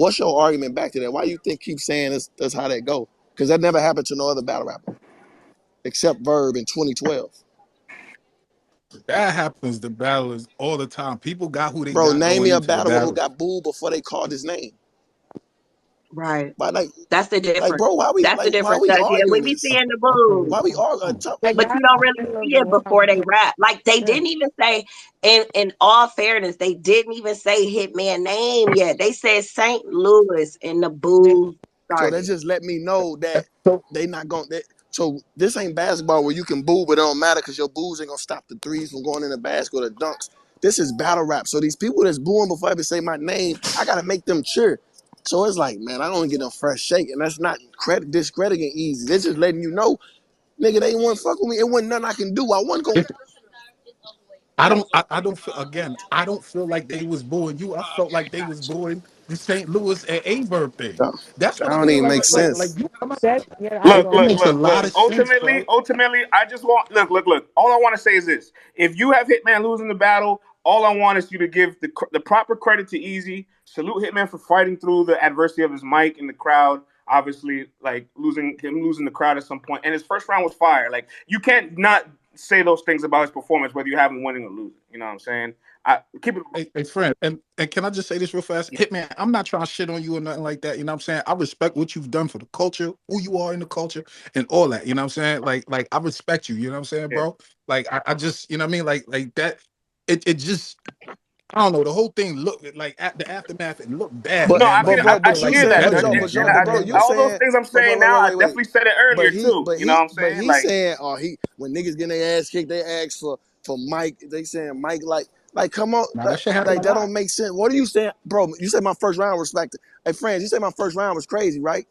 What's your argument back to that? Why you think keep saying that's how that go? Because that never happened to no other battle rapper except Verb in 2012. That happens to battlers all the time. People got who they Bro, got name going me a into the battler who battle. got booed before they called his name. Right. Why That's the like difference. bro, That's the why difference. we Yeah, we arguing be this? seeing the I feel boo, where Why we you're coming arguing? from. but you don't really see it before they rap. Like they Yeah. didn't even say, in all fairness, they didn't even say Hitman name yet. They said St. Louis and the boo So that started. just let me know that So they not going to. So this ain't basketball where you can boo, but it don't matter because your boos ain't gonna stop the threes from going in the basket or the dunks. This is battle rap. So these people that's booing before I even say my name, I gotta make them cheer. So it's like, man, I don't get no fresh shake, and that's not discrediting easy. They're just letting you know, nigga, they ain't want to fuck with me. It wasn't nothing I can do. I wasn't going. it's I don't feel again, I don't feel like they was booing you. I felt like they was booing the St. Louis and Averb thing. That That's what I don't feel even like make like sense. you come out. That yeah, I It, don't it know. makes a lot of sense, Ultimately, bro. ultimately, I just want look. All I want to say is this: if you have Hitman losing the battle, all I want is you to give the proper credit to Easy. Salute Hitman for fighting through the adversity of his mic in the crowd. Obviously, like losing the crowd at some point, and his first round was fire. Like you can't not say those things about his performance, whether you have him winning or losing. You know what I'm saying? I keep it. Hey, friend, and can I just say this real fast? Hitman, I'm not trying to shit on you or nothing like that. You know what I'm saying? I respect what you've done for the culture, who you are in the culture, and all that. You know what I'm saying? Like I respect you, you know what I'm saying, Yeah. bro? Like I just, you know what I mean? Like that, it just I don't know, the whole thing looked like at the aftermath, it looked bad, But No, man. I Like mean but and I bro, I feel but can you like hear saying, that, that but is Joe, the and, but and Joe, epitome but of bro, I, you hitman. all those saying, things I'm but saying now, I wait. definitely said it earlier too. You know what I'm But saying? Like he when niggas getting their ass kicked, they ask for Mike. They saying Mike like come on, Now that shit happened like a that lot. don't make sense. What are you saying, bro? You said my first round was like, hey friends, you said my first round was crazy, right?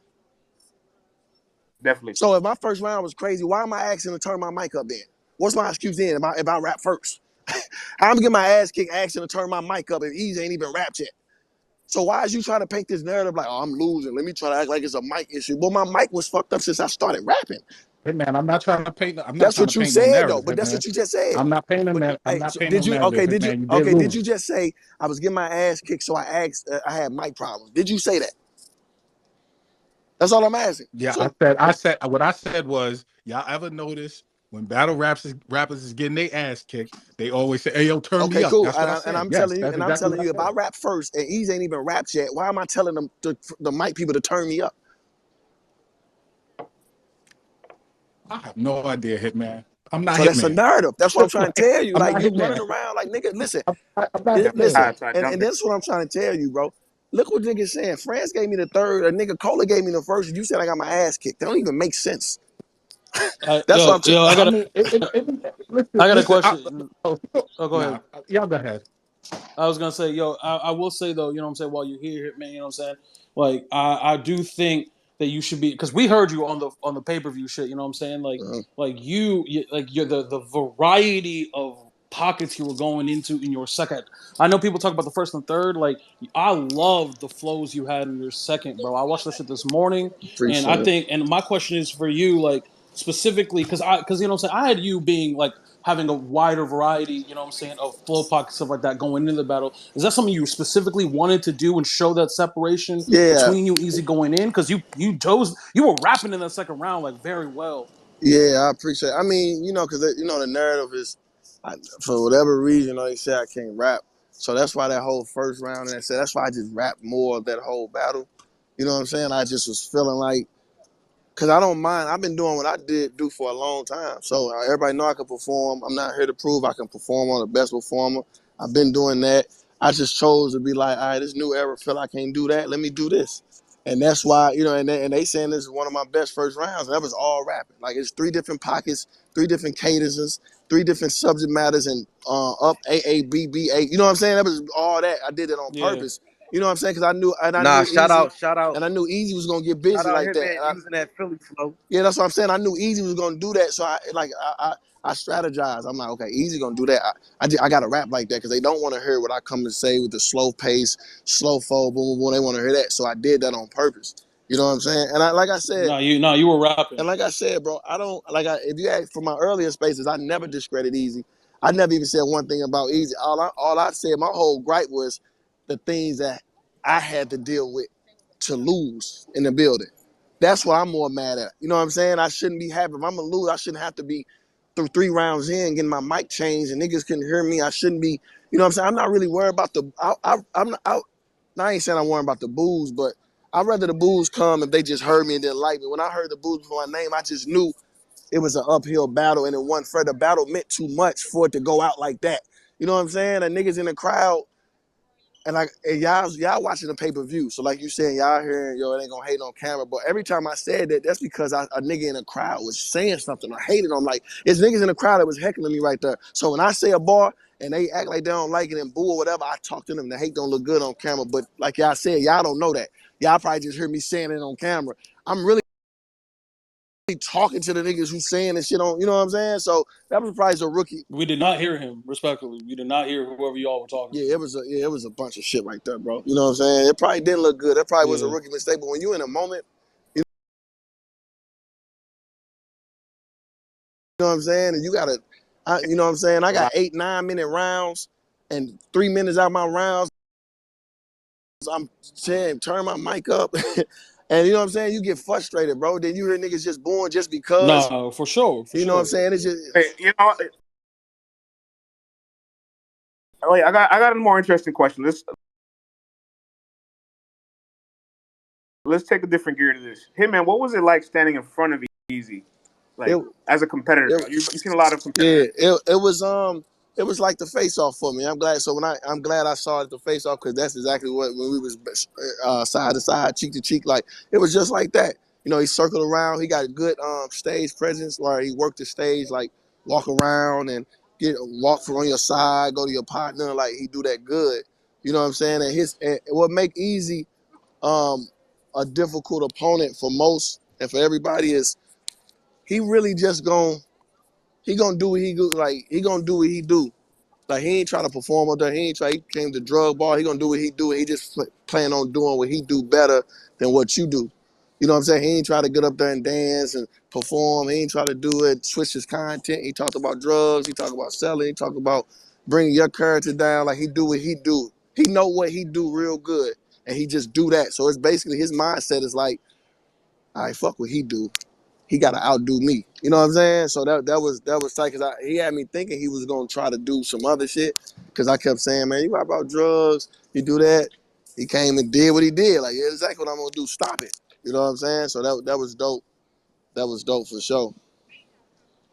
definitely. So if my first round was crazy, why am I asking to turn my mic up then? What's my excuse then if I rap first? I'm getting my ass kicked asking to turn my mic up if Easy ain't even rapped yet. So why is you trying to paint this narrative like, oh, I'm losing? Let me try to act like it's a mic issue. Well, my mic was fucked up since I started rapping. Hitman, I'm not That's trying to what you paint no said though. narrative, But that's Hitman. what you just said. I'm not painting But that. I'm hey, not so painting no did you narrative, Hitman. You did did you lose. just say I was getting my ass kicked, so I asked I had mic problems? Did you say that? That's all I'm asking. Yeah, So I said what I said was, y'all ever notice when rappers is getting their ass kicked, they always say, "Hey, yo, turn me okay, up." cool. That's what I And said. I'm Yes, telling you, that's exactly what I if said. I rap first and Ease ain't even rapped yet, why am I telling them the mic people to turn me up? I have no idea, Hitman. I'm not So that's a Hitman. narrative. That's what I'm trying to Like, tell you. I'm Like not you running Hitman. around like nigga. Listen, I'm not All listen, Hitman. right, so I and jumped in. that's what I'm trying to tell you, bro. Look what niggas saying. France gave me the third. A nigga Cola gave me the first. And you said I got my ass kicked. That don't even make sense. That's what Yo, I'm. yo, I mean, listen, I got a listen. question. Oh, Oh, go nah, ahead. y'all go ahead. I was gonna say, yo, I will say though, you know what I'm saying, while you're here, man, you know what I'm saying? Like I do think that you should be, because we heard you on the pay-per-view shit, you know what I'm saying? Uh, Like you like you're the variety of pockets you were going into in your second. I know people talk about the first and third, like I loved the flows you had in your second, bro. I watched that shit this morning, and I appreciate it. think, and my question is for you, like specifically, because you know what I'm saying, I had you being like having a wider variety, you know what I'm saying, of flow pockets, stuff like that going into the battle. Is that something you specifically wanted to do and show that separation Yeah, between you easy going in? Because you were rapping in that second round like very well. yeah, I appreciate it. I mean, because the narrative is, for whatever reason, they say I can't rap. So that's why that whole first round, and that's why I just rapped more of that whole battle. You know what I'm saying? I just was feeling like, because I don't mind. I've been doing what I did do for a long time. So everybody know I can perform. I'm not here to prove I can perform on the best performer. I've been doing that. I just chose to be like, all right, this new era, feel I can't do that. Let me do this. And that's why, and they saying this is one of my best first rounds. And that was all rapping. Like it's three different pockets, three different cadences, three different subject matters, and up A A B B A. You know what I'm saying? That was all that. I did it on Yeah. purpose. You know what I'm saying? Because I Nah, knew shout Easy, out, shout out, and I knew Easy was gonna get shout busy out like that. Hitman using that Philly flow. Yeah, that's what I'm saying. I knew Easy was gonna do that, so I strategized. I'm like, okay, Easy gonna do that. I gotta rap like that because they don't want to hear what I come and say with the slow pace, slow flow, boom, boom, boom. They want to hear that, so I did that on purpose. You know what I'm saying? And like I said, No, you were rapping. bro, I don't if you ask for my earlier spaces, I never discredit Easy. I never even said one thing about Easy. All I said, my whole gripe was the things that I had to deal with. to lose in the building. That's what I'm more mad at. You know what I'm saying? I shouldn't be happy. If I'm gonna lose, I shouldn't have to be through 3 rounds in getting my mic changed and niggas couldn't hear me. I shouldn't be. You know what I'm saying? I'm not really worried about the. I'm not. I ain't saying I'm worried about the boos, but I'd rather the boos come if they just heard me and didn't like me. When I heard the boos before my name, I just knew it was an uphill battle, and it wasn't fair. The battle meant too much for it to go out like that. You know what I'm saying? And niggas in the crowd, and like and y'all watching the pay-per-view. So like you saying, y'all hearing, yo, it ain't gonna hate on camera. But every time I said that, that's because a nigga in the crowd was saying something. I hated them. Like, it's niggas in the crowd that was heckling me right there. So when I say a bar and they act like they don't like it and boo or whatever, I talk to them. The hate don't look good on camera. But like y'all said, y'all don't know that. Y'all probably just hear me saying it on camera. I'm really talking to the niggas who saying this shit on, you know what I'm saying? So that was probably a rookie. We did not hear him, respectfully. We did not hear whoever y'all were talking to. Yeah, it was a bunch of shit right there, bro. You know what I'm saying? It probably didn't look good. That probably was a Yeah. rookie mistake. But when you in a moment, you know what I'm saying? And you gotta, you know what I'm saying? I got 8-9 minute rounds, and 3 minutes out of my rounds, I'm saying turn my mic up, and you know what I'm saying? You get frustrated, bro. Then you hear niggas just booing just because. No, for sure. For You know what I'm sure. saying? It's just. Hey, you know, wait, I got a more interesting question. Let's take a different gear to this. Hitman, what was it like standing in front of Easy, like It, as a competitor? it, You've seen a lot of Yeah, competitors. it was like the face off for me. I'm glad. So I'm glad I saw it the face off, because that's exactly what, when we was side to side, cheek to cheek, like it was just like that. You know, he circled around. He got a good stage presence where he worked the stage, like walk around and walk from on your side, go to your partner, like he do that good. You know what I'm saying? And what make Easy um, a difficult opponent for most and for everybody is he really just he gonna do what he do. Like, he gonna do what he do. Like, he ain't trying to perform up there. He ain't try. He came to drug ball. He gonna do what he do. And he just plan on doing what he do better than what you do. You know what I'm saying? He ain't try to get up there and dance and perform. He ain't try to do it, switch his content. He talked about drugs. He talked about selling. He talked about bringing your character down. Like, he do what he do. He know what he do real good, and he just do that. So it's basically his mindset is like, all right, fuck what he do. He got to outdo me. You know what I'm saying? So that was tight, because he had me thinking he was gonna try to do some other shit, because I kept saying, man, you rap about drugs, you do that. He came and did what he did. Like, yeah, exactly what I'm gonna do. Stop it. You know what I'm saying? So that was dope. That was dope for sure.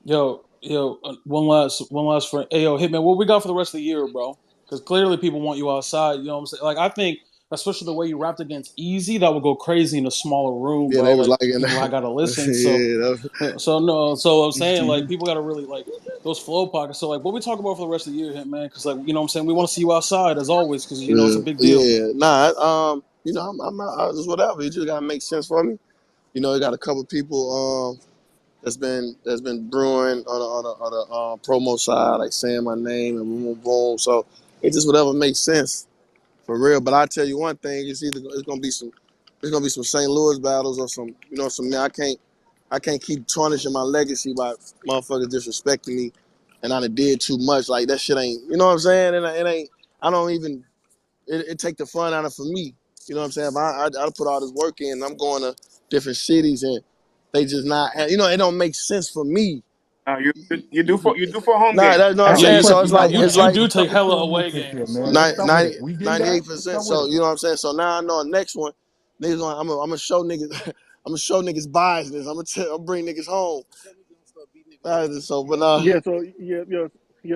Yo, one last friend. Hey, yo, Hitman, what we got for the rest of the year, bro? Because clearly people want you outside. You know what I'm saying? Like, I think, especially the way you rapped against Easy, that would go crazy in a smaller room, Yeah, bro. they was Like, liking people that. had got to listen. So, Yeah, so I'm saying, like, people got to really like those flow pockets. So, like, what we talk about for the rest of the year, Hitman? Because, like, you know what I'm saying? We want to see you outside as always, because you know it's a big deal. yeah. Nah, you know, I'm not, just whatever. It just gotta make sense for me. You know, you got a couple people that's been brewing on the promo side, like saying my name and boom, boom, boom. So it just whatever makes sense for real. But I tell you one thing, it's gonna be some St. Louis battles or some, you know, some. I can't keep tarnishing my legacy by motherfuckers disrespecting me, and I done did too much. Like, that shit ain't, you know what I'm saying? It ain't. I don't even. It take the fun out of it for me. You know what I'm saying? If I put all this work in, and I'm going to different cities, and they just not. You know, it don't make sense for me. You do for home Nah, games. that's what I'm Hey, Yeah, saying. you So Quincy, it's nah, like we it's you like we do stuck take with hella you on this away shit there, games. man. We stuck with it. We did that. We 98%. stuck with So it. you know what I'm saying. So now I know the next one, niggas I'm gonna show niggas. I'm gonna show niggas biasness. I'm bring niggas home. So, but Yeah, so yeah.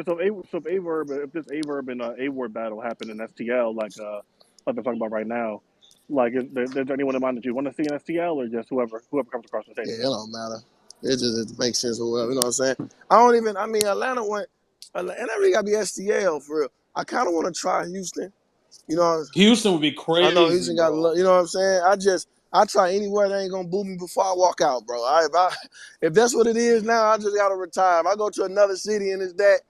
So if Averb, if this Averb and Award battle happened in STL, like they're talking about right now, like there's anyone in mind that you want to see in STL, or just whoever comes across the yeah, table? it don't matter. It makes sense or whatever. You know what I'm saying. I don't even. I mean, Atlanta went, and that really gotta be STL for real. I kind of want to try Houston. You know, Houston would be I know crazy, Houston got, bro. you know what I'm saying. I try anywhere that ain't gonna boo me before I walk out, bro. If that's what it is now, I just gotta retire. If I go to another city and it's that,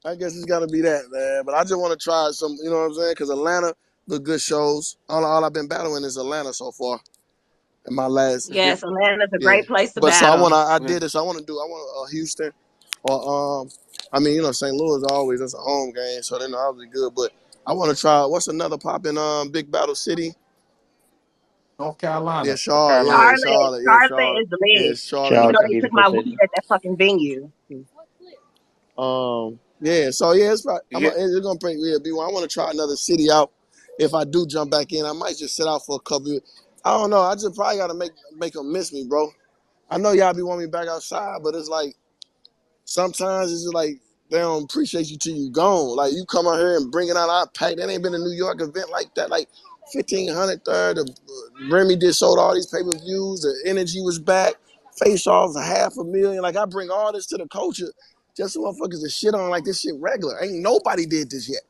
I guess it's gotta be that, man. But I just want to try some, you know what I'm saying? Because Atlanta, the good shows. All I've been battling is Atlanta so far. In my last, Yes, Atlanta's a yeah. great place to But so battle. I Yeah. did this. I want Houston, or I mean, you know, St. Louis always, that's a home game, so they're obviously good. But I want to try. What's another popping big battle city? North Yeah, Carolina. North Charlotte. Carolina. Yeah, Charlotte, Charlotte. Yeah, Charlotte Charlotte. is the Yeah, leg. it's Charlotte in Even the though Charlotte's a they took beautiful my weed city. at that fucking venue. Yeah. So yeah, it's probably, Yeah, it's gonna bring yeah, B1. I want to try another city out. If I do jump back in, I might just sit out for a couple years. I don't know. I just probably gotta make them miss me, bro. I know y'all be wanting me back outside, but it's like sometimes it's just like they don't appreciate you till you gone. Like you come out here and bring it out our pack. That ain't been a New York event like that. Like 1,500 third. Remy did sold all these pay per views. The energy was back. Face off 500,000. Like I bring all this to the culture. Just so motherfuckers to shit on like this shit regular. Ain't nobody did this yet.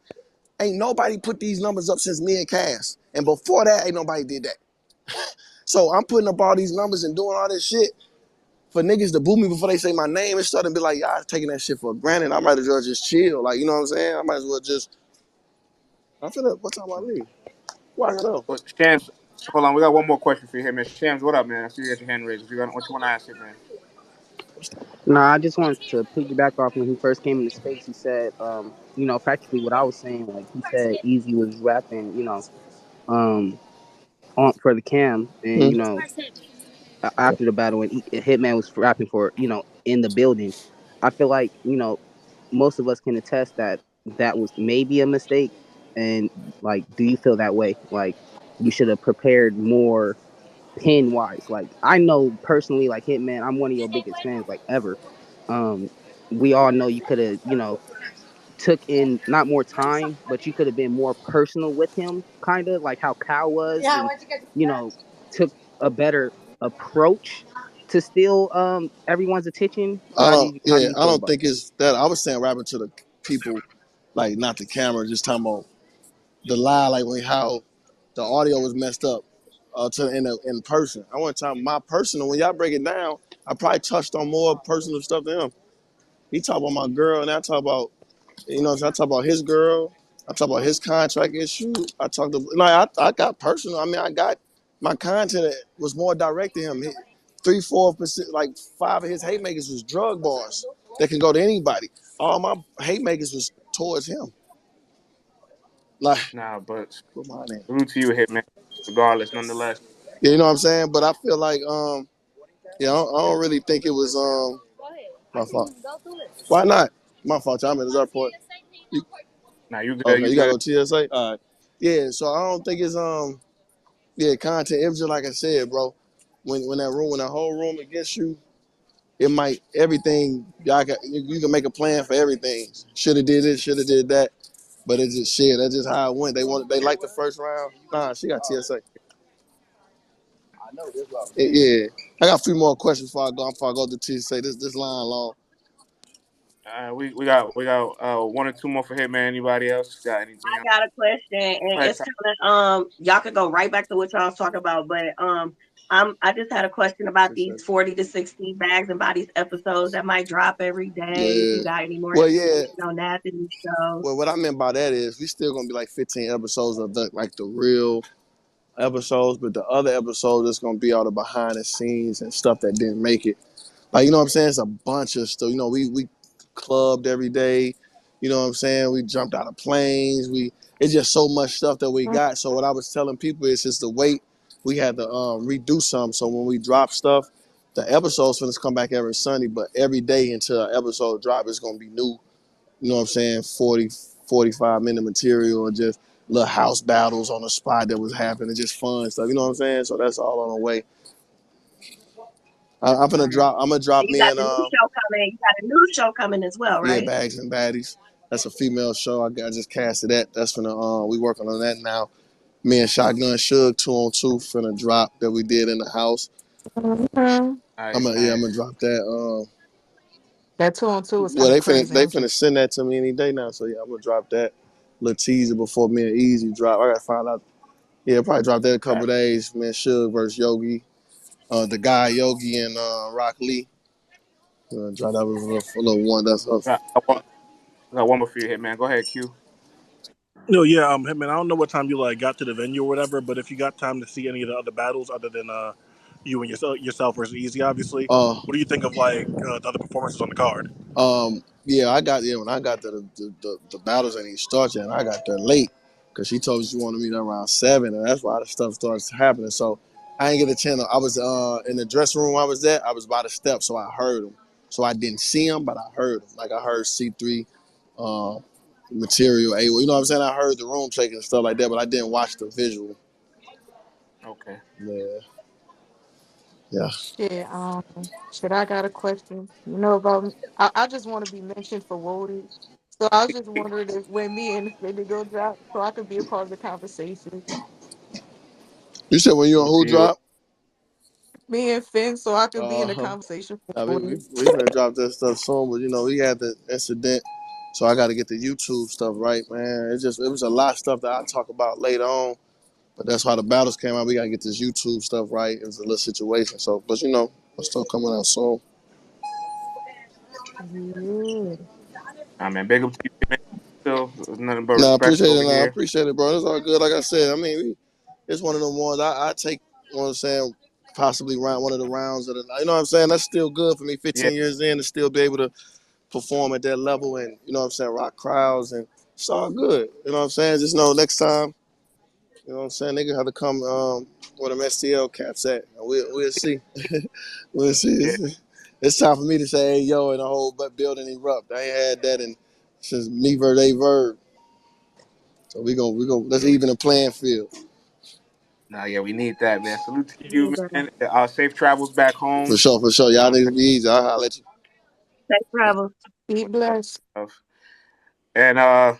Ain't nobody put these numbers up since me and Cass. And before that, ain't nobody did that. So I'm putting up all these numbers and doing all this shit for niggas to boo me before they say my name. It's starting to be like, y'all taking that shit for granted. I might as well just chill. Like, you know what I'm saying? I might as well just, I'm finna, what time I leave? Why I got up? but Shams, hold on. We got one more question for you here, man. Shams, what up, man? I see you got your hand raised. What you want to ask it, man? Nah, I just wanted to piggyback off when he first came into space. He said, practically what I was saying. Like he said, Easy was rapping, um, on for the cam, and Hmm. after the battle, and Hitman was rapping for, in the building. I feel like most of us can attest that that was maybe a mistake. And like, do you feel that way? Like, you should have prepared more pin wise. Like, I know personally, like Hitman, I'm one of your biggest fans, like ever. Um, we all know you could have, took in not more time, but you could have been more personal with him, kind of like how Cal was, and took a better approach to steal everyone's attention. How do you I feel don't about think it's that. I was saying rapping to the people, like not the camera, just talking about the lie, like when how the audio was messed up in person. I want to talk my personal. When y'all break it down, I probably touched on more personal stuff than him. He talk about my girl, and I talk about I talk about his girl. I talk about his contract issue. I talked about I got personal. I mean, I got my content was more direct to him. 3-4%, like 5 of his hate makers was drug bars that can go to anybody. All my hate makers was towards him. Like, Nah, but put my name. salute to you, Hitman. Regardless, nonetheless. Yeah, you know what I'm saying? But I feel like I don't really think it was my fault. Why not? My fault. I'm in the airport. You, Nah, you good. okay, You you gotta good. go TSA. All right. Yeah, so I don't think it's yeah, content. It was just like I said, bro. When that whole room against you, it might everything. Y'all got you can make a plan for everything. Should have did this. Should have did that. But it's just shit. That's just how it went. They liked the first round. Nah, she got TSA. Yeah, I got a few more questions before I go to TSA. This line long. We got one or two more for Hitman. Anybody else got anything else? I got a question, Go and ahead, it's Ty. kind of y'all could go right back to what y'all was talking about, but I just had a question about Appreciate these it. 40 to 60 bags and bodies episodes that might drop every day. If you Yeah. got any more Well, yeah. information on that, the new shows. Well, what I meant by that is we still gonna be like 15 episodes of the real episodes, but the other episodes is gonna be all the behind the scenes and stuff that didn't make it. Like, you know what I'm saying? It's a bunch of stuff. We clubbed every day. You know what I'm saying? We jumped out of planes. It's just so much stuff that we got. So what I was telling people is just the wait. We had to redo some. So when we drop stuff, the episodes for this come back every Sunday, but every day until an episode drop is gonna be new. You know what I'm saying? 40, 45-minute material or just little house battles on the spot that was happening, just fun stuff. You know what I'm saying? So that's all on the way. I'm gonna drop. I'm gonna So drop you me got and the new show coming. You got a new show coming as well, yeah, right? Bags and Baddies. That's a female show. I just casted that. That's finna we working on that now. Me and Shotgun Suge 2-on-2 finna drop that we did in the house. Mhm. Nice, I'm nice. gonna drop that. That 2-on-2 is Well, kind of crazy, they ain't finna it? send that to me any day now. So yeah, I'm gonna drop that little teaser before me and Easy drop. I gotta find out. Yeah, probably drop that in a couple days. Man, Suge versus Yogi. The guy Yogi and Rock Lee. Drop that was a little one. That's up. I got one more for you, Hitman. Go ahead, Q. No, yeah, man, I don't know what time you like got to the venue or whatever, but if you got time to see any of the other battles other than you and yourself versus Easy, obviously, Uh, what do you think of like the other performances on the card? yeah, when I got the battles and he started, and I got there late because she told me she wanted me there around 7, and that's why the stuff starts happening. So I didn't get a chance. I was in the dressing room I was at. I was by the steps, so I heard him. So I didn't see him, but I heard him. Like I heard C3, uh, material. A, you know what I'm saying? I heard the room shaking and stuff like that, but I didn't watch the visual. Okay. Yeah, yeah. Shit, shit, I got a question. You know about I just want to be mentioned for Wody. So I was just wondering if when me and Finna go drop, so I could be a part of the conversation. You said when you on who Yeah. drop? Me and Finn, so I could be in the Uh, conversation for I mean, Wody. we finna drop that stuff soon, but you know we had the incident, so I got to get the YouTube stuff right, man. It was a lot of stuff that I'll talk about later on. But that's why the battles came out. We gotta get this YouTube stuff right. It was a little situation. So, but you know, stuff coming out soon. Yeah. Man, big up to you, man. Still, there's nothing but Nah, I respect appreciate it. over Nah, I here. appreciate it, bro. It's all good. Like I said, I mean, it's one of them ones I take. You know what I'm saying? Possibly round one of the rounds of the. You know what I'm saying? That's still good for me. Yeah. 15 years in to still be able to perform at that level and you know what I'm saying, rock crowds and it's all good. You know what I'm saying? Just know next time. You know what I'm saying? Nigga have to come where them STL caps at. We'll see. We'll see. Yeah. It's time for me to say, hey, yo, and the whole building erupt. I ain't had that in since me verb, they verb. So we go. Let's even the playing field. Nah, yeah, we need that, man. Salute to Yeah, you, brother. man. Safe travels back For home. sure, for sure. You know Y'all what niggas be easy. I'll holler at you. Safe travel. Be blessed. I'm saying? And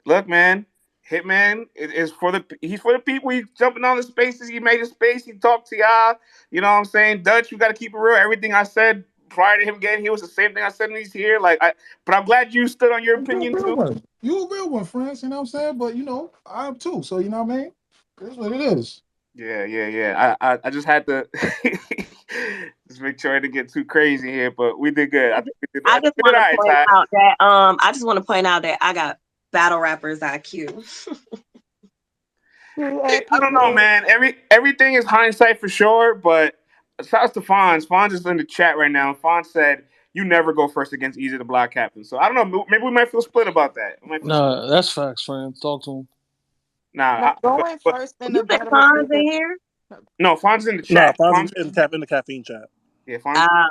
look, man, Hitman is for he's for the people. He's jumping on the spaces. He made a space. He talked to y'all. You know what I'm saying? Dutch, you got to keep it real. Everything I said prior to him getting here was the same thing I said when he's here. But I'm glad you stood on your You a opinion real too. one. You a real one, friends. You know what I'm saying? But you know, I am too. So you know what I mean? It's what it is. Yeah, yeah, yeah. I just had to just make sure I didn't get too crazy here, but we did good. I I just, think we did. I I think just we did want all to right, point Ty. out that I just want to point out that I got battle rappers IQ. I don't know, man. Everything is hindsight for sure, but shouts to Fonz. Fonz is in the chat right now. Fonz said you never go first against Easy the Block Captain. So I don't know. Maybe we might feel split about that. We might feel split. Nah, that's facts, friend. Talk to him. Nah, Now, going but first in You the think battle Fonz is in a here? no, Fonz is in the Nah, chat. Fonz Fonz, in the caffeine chat. yeah, Fonz. Uh, Yeah,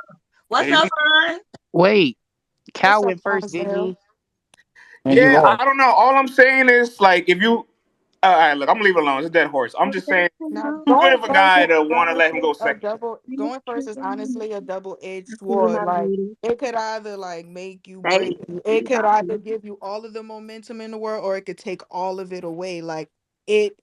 what's up, Fonz? Wait, what's Cal up, went first, didn't Fonzel? he? And you Yeah, lost. I don't know. All I'm saying is like if you. All right, look, I'm gonna leave it alone. It's a dead horse. I'm just saying, Now too good going of a first guy is to want to let him honestly go a second. double honestly a double-edged You're sword. my Like beauty. it could either like make you Thank break you. It you. could either give you all of the momentum in the world or it could take all of it away. It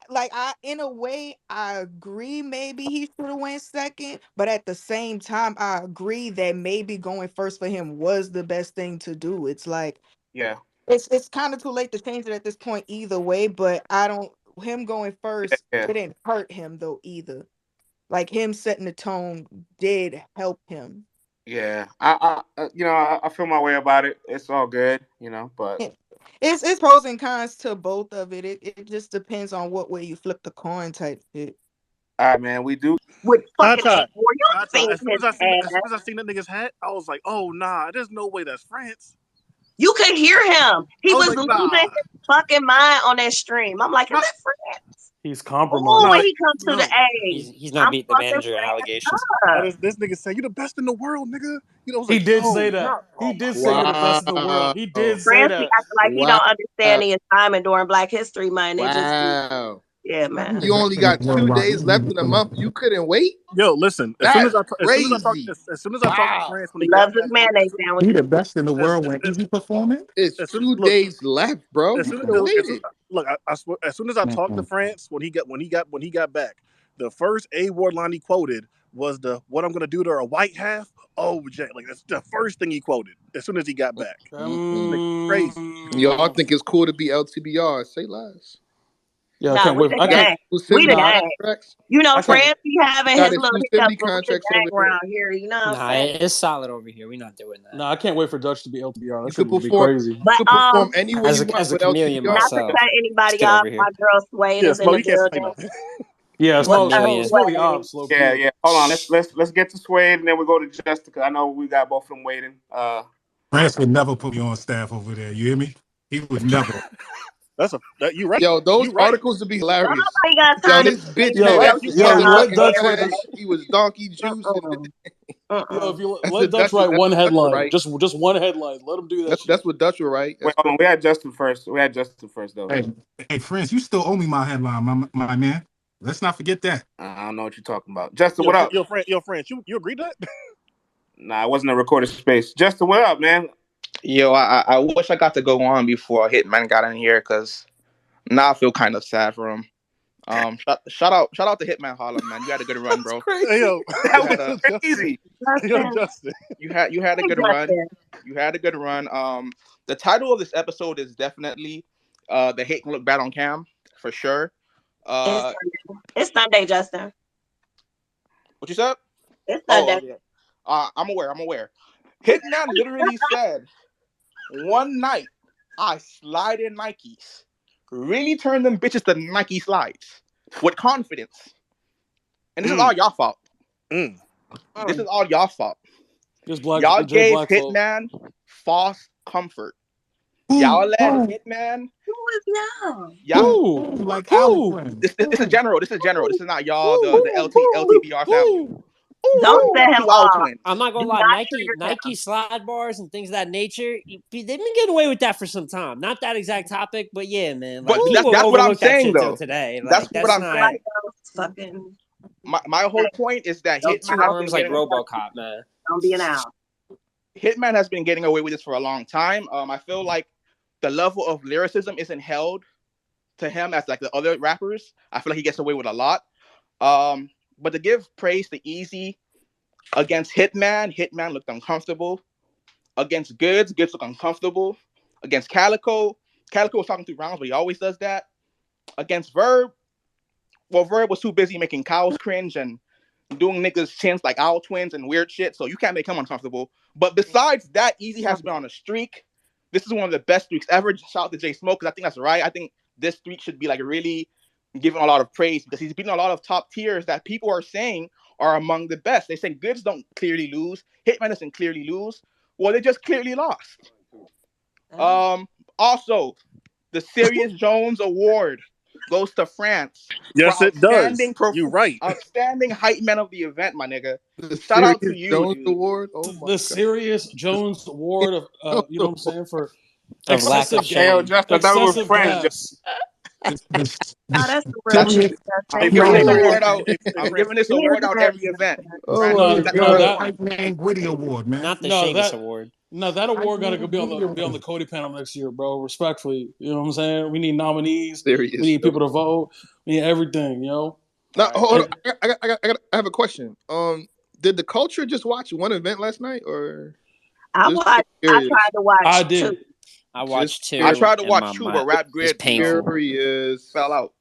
I in a way I agree maybe he should have went second, but at the same time I agree that maybe going first for him was the best thing to do. It's like Yeah, it's kind of too late to change it at this point either way, but I don't him going yeah, first yeah. didn't hurt him though either. Like him setting the tone did help him. Yeah, I feel my way about it. It's all good, but It- it's pros and cons to both of it. It just depends on what way you flip the coin type shit. all right, man. We do. With I fucking tried. A4, you I tried. seen his As soon ass. as I seen that nigga's hat, I was like, oh nah, there's no way that's France. You could hear him. He I was was like, losing nah, his fucking mind on that stream. I'm like, is nah, that France? He's Oh, when nah, compromised. he comes to the yo. A, He's not I'm beat the fucking manager France allegations. up. This nigga said, you the best in the world, nigga. You know, I was He like, did say yo, that. not, He oh my did say you're god. the best in the world. Wow. He did say France be that. acting like he don't understand Wow. the assignment during Black History Month. They just be, Wow. yeah, He man. the You best only in the got world, 2 days left in the Rock. month. You couldn't wait. Yo, listen. That's crazy. As soon as I talked to Wow. France when He he got loves his back, mayonnaise He sandwiches. the best in the as, world when as, Easy performing. It's as soon two look, days left, bro. as You soon could have Mm-mm. waited. look, I swear, as soon as I talked to Mm-mm. France when he got back, the first A word line he quoted was the "What I'm gonna do to her white half." Oh, Jay, like that's the first thing he quoted as soon as he got back. Mm-mm. Like crazy. Y'all Mm. think it's cool to be LTBR? Say less. Yeah, I Nah, can't we wait. the I You got can't. gang. We the exclusivity Nah, gang. contracts. You know, I can't. France be having Got his little exclusivity hiccups, but we the contracts over gang here. around here. You know what I'm Nah, saying? it's solid over here. We're not doing that. Nah, I can't wait for Dutch to be LTBR. That You shit could would be perform. crazy. You But could perform anywhere As you a want as a with chameleon LTBR not to myself, cut contracts. let's anybody get off, over my here. girl Suede Yeah, is in Smoke, the you can't say building. nothing. Yeah, A What's up, smoke. chameleon. Smoke the Suede? ops, low Yeah, key. yeah. Hold on. Let's get to Suede, and then we go to Jessica. I know we got both of them waiting. France would never put me on staff over there. You hear me? He would never. You right. Yo, those You right. articles to be hilarious. Nobody got Yo, time to this read bitch You no Yo, nigga right. after You Dusty yo, right. you selling out let Dutch there. write Hitman, this. he was donkey juice. And Yo, Mm-mm. if you that's let the Dutch Dutch. That's write one what Dutch will headline, write. just one headline. Let him do that shit. That's what Dutch will write. Wait, That's hold on. We had Justin first. We had Justin first, though. Hey, hey, friends, you still owe me my headline, my man. Let's not forget that. I don't know what you're talking about. Justin, Yo, what up? friend. You agree to that? Nah, it wasn't a recorded space. Justin, what up, man? Yo, I wish I got to go on before Hitman got in here because now I feel kind of sad for him. Shout out to Hitman Holla, man. You had a good run, That's bro. Hey, crazy. yo, You That was had a Justin. crazy. Yo, Justin, Justin. you had a hey, good run. Justin. You had a good run. The title of this episode is definitely the hate can look bad on cam for sure. It's Uh, Sunday. It's Sunday, Justin. what you said? It's Oh, Sunday. okay. I'm aware. I'm aware. Hitman literally said one night I slide in Nikes, really turn them bitches to Nike slides with confidence. And this is all y'all fault. Mm. This is Mm. all y'all fault. Just black, Y'all J gave Black folk. Hitman false comfort. Who, Y'all let who, Hitman. Who is y'all? Y'all. who, Who? like Allen Who? friend? This is Who? general. This is general. This is not y'all. The Who? Who? LTBR family. Who? Don't Two set Who? him two owl off. twins. I'm not Do gonna lie, not Nike trigger him. slide bars and things of that nature, they've been getting away with that for some time. Not that exact topic, but yeah, man. But Like Who? people that's what I'm overlook that saying shit till though. today. That's Like what that's I'm not saying. Like those fucking My whole point is that those two Hitman has out. been arms like getting RoboCop, man. Don't be an owl. Hitman has been getting away with this for a long time. I feel like the level of lyricism isn't held to him as like the other rappers. I feel like he gets away with a lot. But to give praise to Easy against Hitman looked uncomfortable. Against Goods looked uncomfortable. Against Calico was talking 2 rounds, but he always does that. Against Verb was too busy making cows cringe and doing niggas chins like owl twins and weird shit, so you can't make him uncomfortable. But besides that, Easy has been on a streak. This is one of the best streaks ever. Shout out to Jay Smoke, because I think that's right. I think this streak should be like really given a lot of praise because he's beaten a lot of top tiers that people are saying are among the best. They say Goods don't clearly lose, Hitman doesn't clearly lose. Well, they just clearly lost. Also, the Sirius Jones Award goes to France for Yes, it does. You right. outstanding hype man of the event, my nigga. The Shout out to Serious you, Jones dude. Award. Oh my The god. Serious Jones Award of, you know what I'm saying, for Of lack of excessive Hey, yo, shame. Justin, I thought we were excessive friends. gas. Oh, The that's the real I'm, shit, serious. Justin. I'm Hey, He giving is this Yo, the real award out. hey, I'm France. giving this He is award the out real every shit, event. Oh France, my No, check no, my god. shit. that hype man Gwitty Award, man. Not the no Seamus that Award. no that Hype award got to man be on Gwitty the Award. Cody panel next year, bro. Respectfully, you know what I'm saying. We need nominees. We Serious need people Jones. to vote. We need everything, yo. Now, All right. hold on. And I have a question. Did the culture just watch one event last night, or just I curious? tried to I watch two. did. I Just watched I two tried to and watch two, but Rap it's Grid, painful. fell curious. out.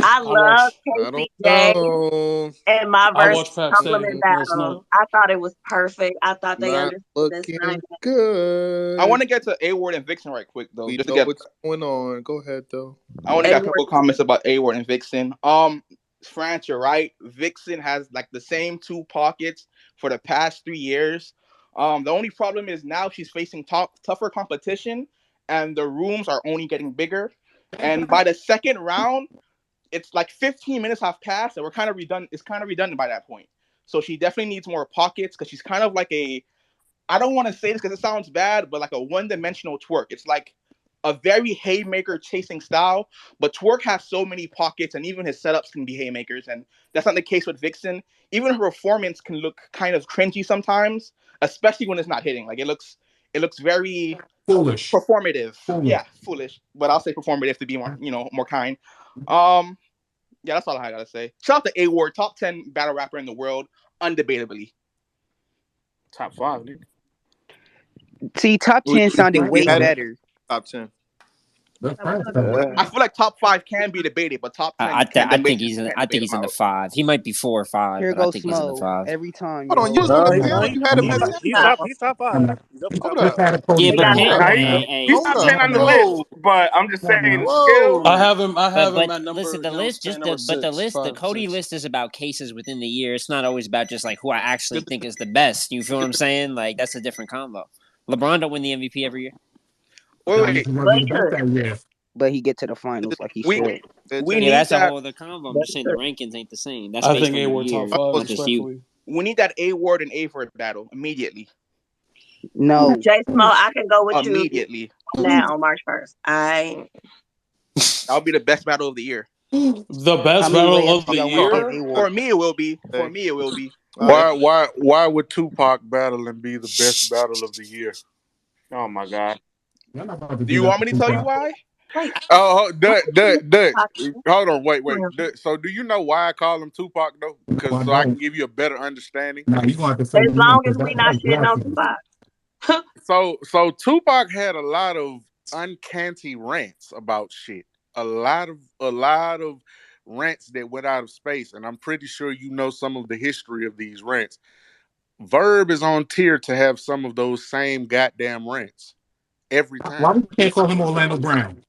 I I love watched. I don't KCJ know. and my I verse watched Pac compliment Stadium last night. battle. I thought it was perfect. I thought they Not understood the looking assignment. I good. want to get to A Ward and Vixen right quick though, We just to know get. what's going on. Go ahead, though. I want to They get a were couple comments about A Ward and Vixen. France, you're right. Vixen has like the same two pockets for the past 3 years. The only problem is now she's facing tougher competition, and the rooms are only getting bigger. And by the second round, it's like 15 minutes have passed, and we're kind of redundant. It's kind of redundant by that point. So she definitely needs more pockets because she's kind of like a. I don't want to say this because it sounds bad, but like a one-dimensional twerk. It's like a very haymaker chasing style, but twerk has so many pockets, and even his setups can be haymakers, and that's not the case with Vixen. Even her performance can look kind of cringy sometimes, especially when it's not hitting. Like it looks very Foolish. performative. Foolish. Yeah, foolish, but I'll say performative to be more, more kind. Um, yeah, that's all I gotta say. Shout out to A Ward, top 10 battle rapper in the world, undebatably. Top 5, nigga. See, top We, 10 sounded we way had That's better. top 10. France, though. I feel like top 5 can be debated, but top 10 you can't I debate. think he's You in can't debate he's him in the out. 5. He might be 4 or 5, Here but I goes think he's in the Smo. 5. Every time, Hold on, you yo. was on the I'm panel. not, You had I'm him not, as He's 10. he's Now? top no. he's top I'm five. not. He's definitely Hold top Just up. five. had a Cody Yeah, He but got panel. more Nah, Come than on that. now. he's Hold top up. 10 on the Come list, Whoa. but I'm just on saying now. skill. I Whoa. have him. I have him at listen, number. the You know what I'm list saying, just number the 6, list, the 5, Cody 6. list is about cases within the year. It's not always about just like who I actually Did think is the best. You feel what did I'm saying? Like that's a different combo. LeBron don't win the MVP every year. Wait, Giannis wait. But wasn't he the best could. that year. but he get to the finals like he We should. we Yeah, need that's a that. whole other convo. I'm just saying the rankings ain't the same. That's I based think on A the Ward top year, 5, not just you. respectfully. We need that A Ward and A Word battle immediately. No, J Smo, I can go with you Immediately. on that on March 1st. That would be the best battle of the year. The how best many battle layups of do the y'all want to give year? A Ward? For me, it will be. For Hey. me, it will be. All right. Why would Tupac battle and be the best battle of the year? Oh my God. Y'all not about to Do do you that want to me to tell you Tupac. why? Wait, Oh, Dutch. I Hold on, wait. So, do you know why I call him Tupac though? No, Because I so I can don't. give you a better understanding. Nah, you gonna have to fill as me in long as because we not that's shitting on blasphemy. Tupac. So Tupac had a lot of uncanny rants about shit. A lot of rants that went out of space, and I'm pretty sure you know some of the history of these rants. Verb is on tier to have some of those same goddamn rants every Why time. we can't call him Orlando Brown?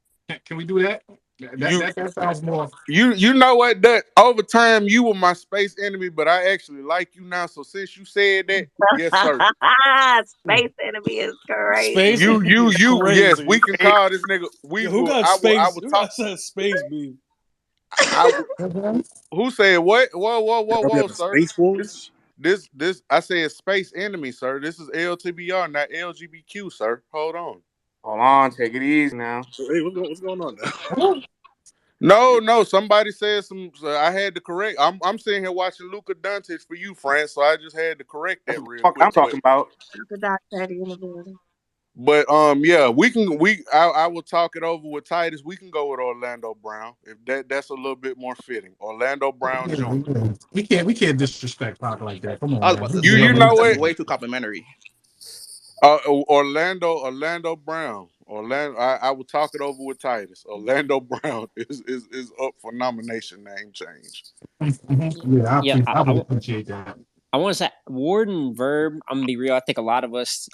Can we do that? You That sounds more. you know what, Dutch? Over time you were my space enemy, but I actually like you now. So since you said that, yes, sir. Space enemy is Space crazy. enemy is Yes, we crazy. can call this nigga. Yo, who got I space? will Who talk. got space beef? I will, who said what? Are we at the Sir. Space Wolves? This. I said space enemy, sir. This is LTBR, not LGBTQ, sir. Hold on. Hold on. Take it easy now. Hey, what's going on now? No. Somebody said some. So I had to correct. I'm sitting here watching Luka Doncic for you, France. So I just had to correct That's that what the real fuck I'm quick. talking about. The Doc Daddy in the building. Yeah, I will talk it over with Titus. We can go with Orlando Brown if that's a little bit more fitting. Orlando Brown Jr. We can't disrespect Pac like that. Come I on, was man. about to He's say You whatever he know that's what? way too complimentary. Orlando Brown. Orlando. I will talk it over with Titus. Orlando Brown is up for nomination name change. Yeah, Yeah, I would appreciate that. I want to say Ward and Verb. I'm gonna be real. I think a lot of us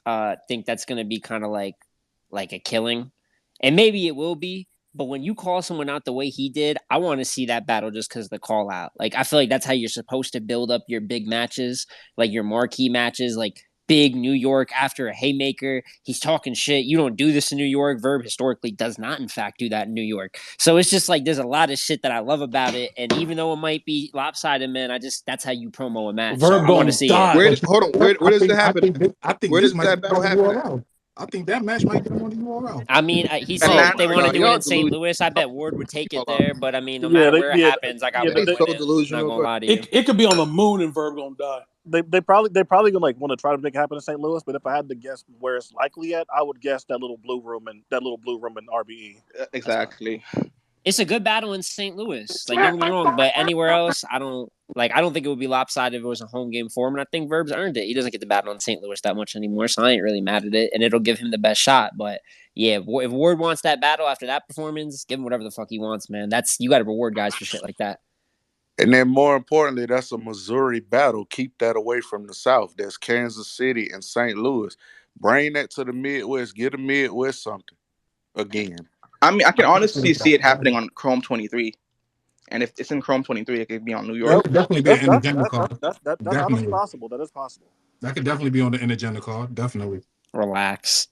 think that's gonna be kind of like a killing, and maybe it will be. But when you call someone out the way he did, I want to see that battle just because the call out. Like I feel like that's how you're supposed to build up your big matches, like your marquee matches, like big New York after a haymaker. He's talking shit. You don't do this in New York. Verb historically does not, in fact, do that in New York. So it's just like there's a lot of shit that I love about it. And even though it might be lopsided, man, that's how you promo a match. So Verb I want to gonna see it. die. Hold on. Where does it happen? I think Where this does might that be battle on the happen at? URL. I think that match might be on the URL. I mean, he said if Atlanta. they want to do it Y'all in St. delusional. Louis, I bet Ward would take it Hold on. there. But I mean, no Yeah, matter where it happens, I got Ward It's so winning. Not delusional, gonna bro. lie to you. It could be on the moon and Verb gonna die. They probably gonna like want to try to make it happen in St. Louis, but if I had to guess where it's likely at, I would guess that little blue room in RBE. Exactly. It's a good battle in St. Louis. Like, don't get me wrong, but anywhere else, I don't think it would be lopsided if it was a home game for him. And I think Verb's earned it. He doesn't get the battle in St. Louis that much anymore, so I ain't really mad at it. And it'll give him the best shot. But yeah, if Ward wants that battle after that performance, give him whatever the fuck he wants, man. You got to reward guys for shit like that. And then more importantly, that's a Missouri battle. Keep that away from the South. That's Kansas City and St. Louis. Bring that to the Midwest. Get a Midwest something again. I mean, I can honestly see it happening on Chrome 23. And if it's in Chrome 23, it could be on New That York. could definitely be an agenda card. That's honestly Definitely. possible. That is possible. That could definitely be on the agenda card. Definitely. Relax.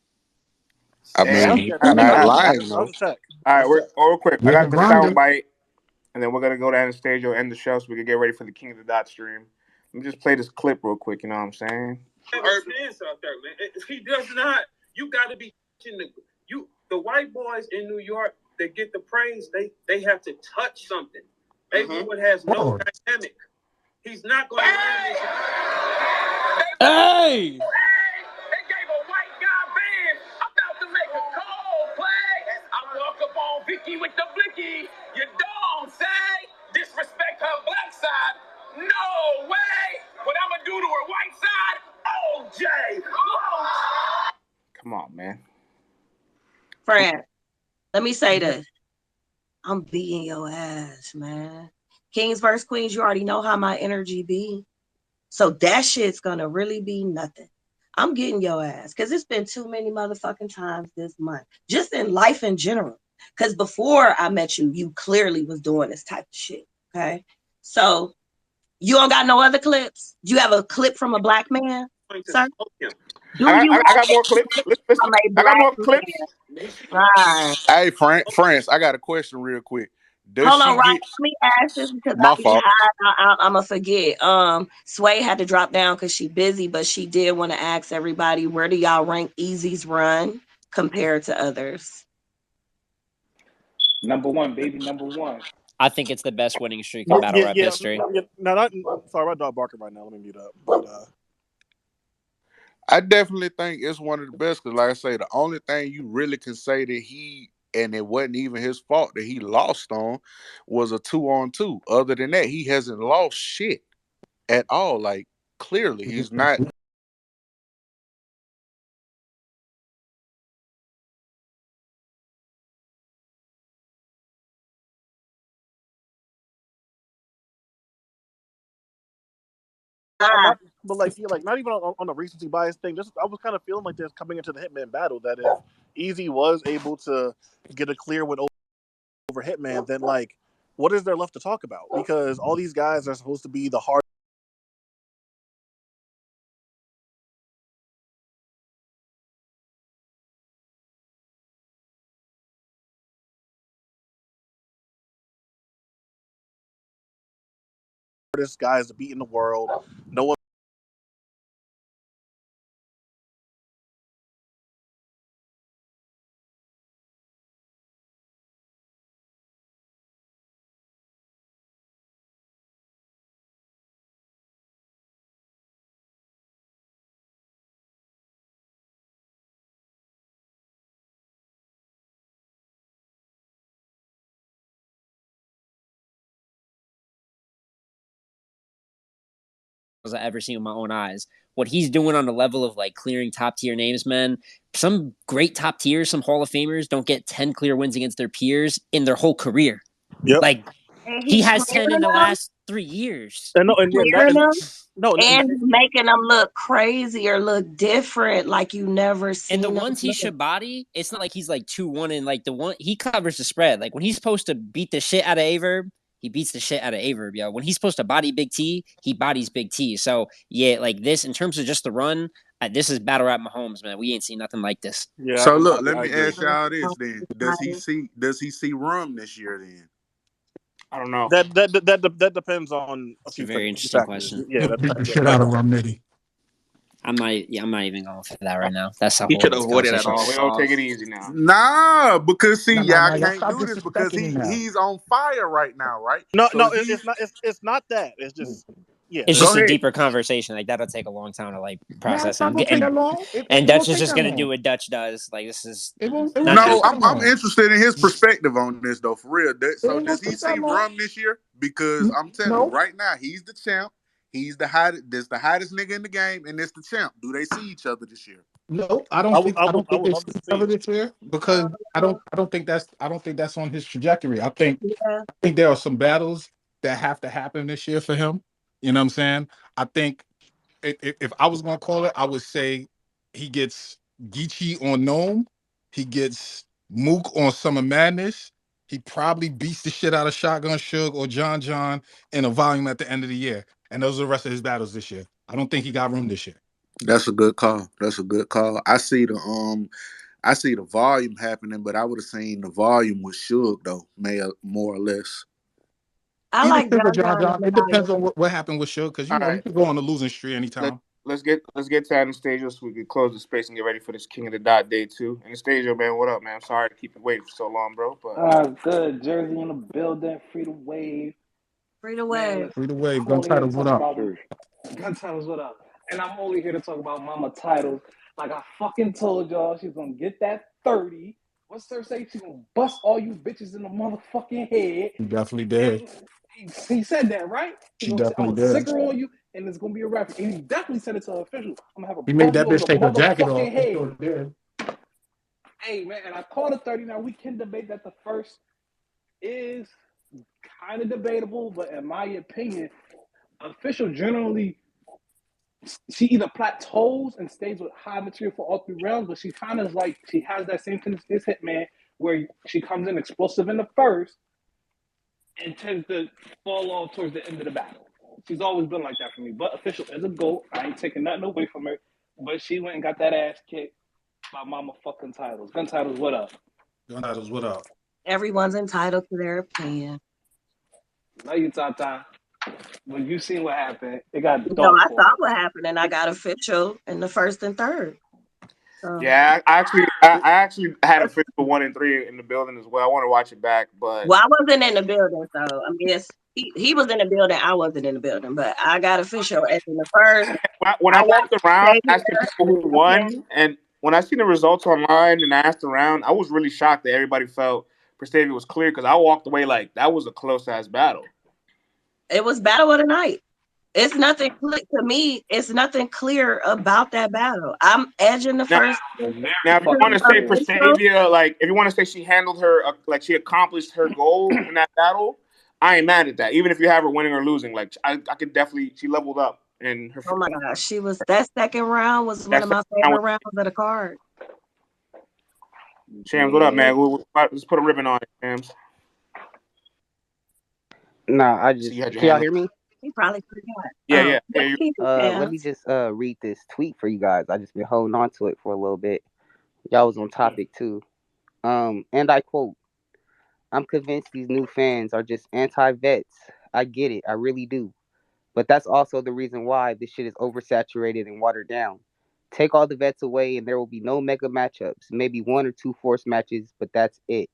I And mean, not lying That though. was a check. all right, we're real quick. I We're got the sound grinding. bite, and then we're gonna go down the stage or end the show so we can get ready for the King of the Dot stream. Let me just play this clip real quick. You know what I'm saying? Chance out there, man. He does not. You got to be the white boys in New York that get the praise. They have to touch something. Maywood has no dynamic. He's not going to learn this. Hey! They gave a white guy band about to make a cold play. I walk up on Vicky with the blicky. You don't say disrespect her black side. No way. What I'm gonna do to her white side? OJ. Come on, man. Fran, let me say this. I'm beating your ass, man. Kings versus Queens, you already know how my energy be. So that shit's gonna really be nothing. I'm getting your ass because it's been too many motherfucking times this month. Just in life in general. Because before I met you, you clearly was doing this type of shit. Okay. So you don't got no other clips? Do you have a clip from a black man? Sir? Do you I got have more clips. Listen, from a I got black more clips. man? Right. Hey, France, I got a question real quick. Does Hold on, she Ryan. get Let me ask this because I my be fault? high. I'm gonna forget. Sway had to drop down because she busy, but she did want to ask everybody, where do y'all rank Easy's run compared to others? Number one, baby, number one. I think it's the best winning streak in battle rap history. No, not. Sorry, my dog barking right now. Let me mute up. But I definitely think it's one of the best because, like I say, the only thing you really can say that and it wasn't even his fault that he lost on was a 2-on-2. Other than that, he hasn't lost shit at all. Like, clearly, he's not. Ah, but like, yeah, like not even on the recency bias thing. Just I was kind of feeling like this coming into the Hitman battle that if Easy was able to get a clear win over Hitman, then like, what is there left to talk about? Because all these guys are supposed to be the hardest guys to beat in the world. No one. I've ever seen with my own eyes. What he's doing on the level of like clearing top tier names, man. Some great top tiers, some Hall of Famers don't get 10 clear wins against their peers in their whole career. Yep. Like and he he has 10 in clearing the them, last 3 years. And no, he clearing them, no, and he's making them look crazy or look different, like you never And the seen them. ones he should body, it's not like he's like 2-1 and like the one he covers the spread. Like when he's supposed to beat the shit out of Averb, he beats the shit out of Averb, yo. When he's supposed to body Big T, he bodies Big T. So yeah, like this in terms of just the run, this is battle rap Mahomes, man. We ain't seen nothing like this. Yeah, So look, let I me agree. ask y'all this then: Does he see Rum this year? Then I don't know. That depends on a It's a few very interesting factors. question. Yeah, He'll that beat the depends. shit out of Rum Nitty. I'm not even going for that right now. That's a He whole should other avoid it at conversation. all We gonna take it costs. easy now. nah, because see, y'all Y'all can't stop do this because disrespecting him now. he's on fire right now, right? No, So it's not. It's not that. It's just yeah. It's go just a ahead. deeper conversation. Like that'll take a long time to like Nah, process it's not gonna take that long. and It Dutch won't is take just that gonna do long. what Dutch does. Like this is It won't not No, take Dutch. that I'm long. interested in his perspective on this though, for real. It So ain't gonna does he take see that long. Rum this year? Because I'm telling you No, right now, he's the champ. He's the hottest. This the hottest nigga in the game, and it's the champ. Do they see each other this year? no, I don't think I would they love see to each see other it. this year because I don't think that's on his trajectory. Yeah. I think there are some battles that have to happen this year for him. You know what I'm saying? I think if I was gonna call it, I would say he gets Geechee on Gnome, he gets Mook on Summer Madness. He probably beats the shit out of Shotgun Suge or John in a volume at the end of the year. And those are the rest of his battles this year. I don't think he got room this year. That's a good call. That's a good call. I see the volume happening, but I would have seen the volume with Suge though, more or less. I Either like Suge or John John John in John. the It depends volume. on what happened with Suge, because All he right, could go on a losing streak let anytime. let's get to Anastasia so we can close the space and get ready for this King of the Dot Day 2. Anastasia, man, what up, man? I'm sorry to keep it waiting for so long, bro. But Good. Jersey in the building, free to wave. Free the Man, way. listen, Free the wave, I'm gun only here to titles, what talk up? about gun titles, what up? And I'm only here to talk about mama titles. Like I fucking told y'all, she's gonna get that 30. What's her say? She's gonna bust all you bitches in the motherfucking head. He definitely did. And he said that, right? He's She gonna say, I'm definitely gonna did. sicker on you, and it's gonna be a referee. And he definitely said it to her official. I'm gonna have her He made bust you that over bitch the take her jacket off. motherfucking He head. sure did. Hey man, and I called it 30. Now we can debate that the first is kind of debatable, but in my opinion, official generally she either plateaus and stays with high material for all 3 rounds, but she kind of like she has that same tendency as Hitman where she comes in explosive in the first and tends to fall off towards the end of the battle. She's always been like that for me. But official is a GOAT. I ain't taking nothing away from her. but she went and got that ass kicked by Mama fucking Titles. Gun Titles, what up? Gun Titles, what up? Everyone's entitled to their opinion. No, you Tata. When you seen what happened, it got No, dark I for saw her. what happened, and I got official in the first and third. So Yeah, I actually had official 1 and 3 in the building as well. I want to watch it back, but well, I wasn't in the building, so I guess he was in the building. I wasn't in the building, but I got official as in the first. when I I got walked around asking Xavier people and who then won, and when I seen the results online and I asked around, I was really shocked that everybody felt Prestavia was clear because I walked away like that was a close ass battle. it was battle of the night. It's nothing to me. It's nothing clear about that battle. I'm edging the Now, first now, Very if you fucking want to say clear. official. Prestavia, like if you want to say she handled her, like she accomplished her goal in that battle, I ain't mad at that. Even if you have her winning or losing, like I could definitely she leveled up in her Oh my gosh, she was that second round was one that of second my round. favorite rounds of the card. Shams, what up, Yeah. man? Let's put a ribbon on it, Shams. Nah, I See, just you had your can y'all hand up. hear me? He probably forgot. Yeah, Oh, yeah, yeah. let's keep it Let me hands. just read this tweet for you guys. I just been holding on to it for a little bit. Y'all was on topic too. And I quote, I'm convinced these new fans are just anti-vets. I get it, I really do. But that's also the reason why this shit is oversaturated and watered down. Take all the vets away and there will be no mega matchups. Maybe one or two force matches, but that's it.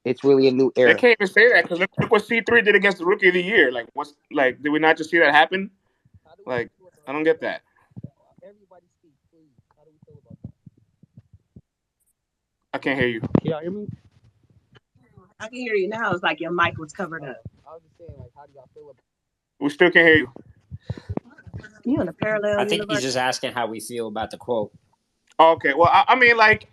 It's really a new They era. can't even say that because look what C3 did against the Rookie of the Year. Like, what's like? Did we not just see that happen? How do we Like, feel I about don't get that. everybody speak, please? How do we feel about that? I can't hear you. Can y'all hear me? I can hear you now. It's like your mic was covered up. I was just saying, like, how do y'all feel about We still can't hear you. You in a parallel I think he's universe? just asking how we feel about the quote. Okay, well, I mean, like,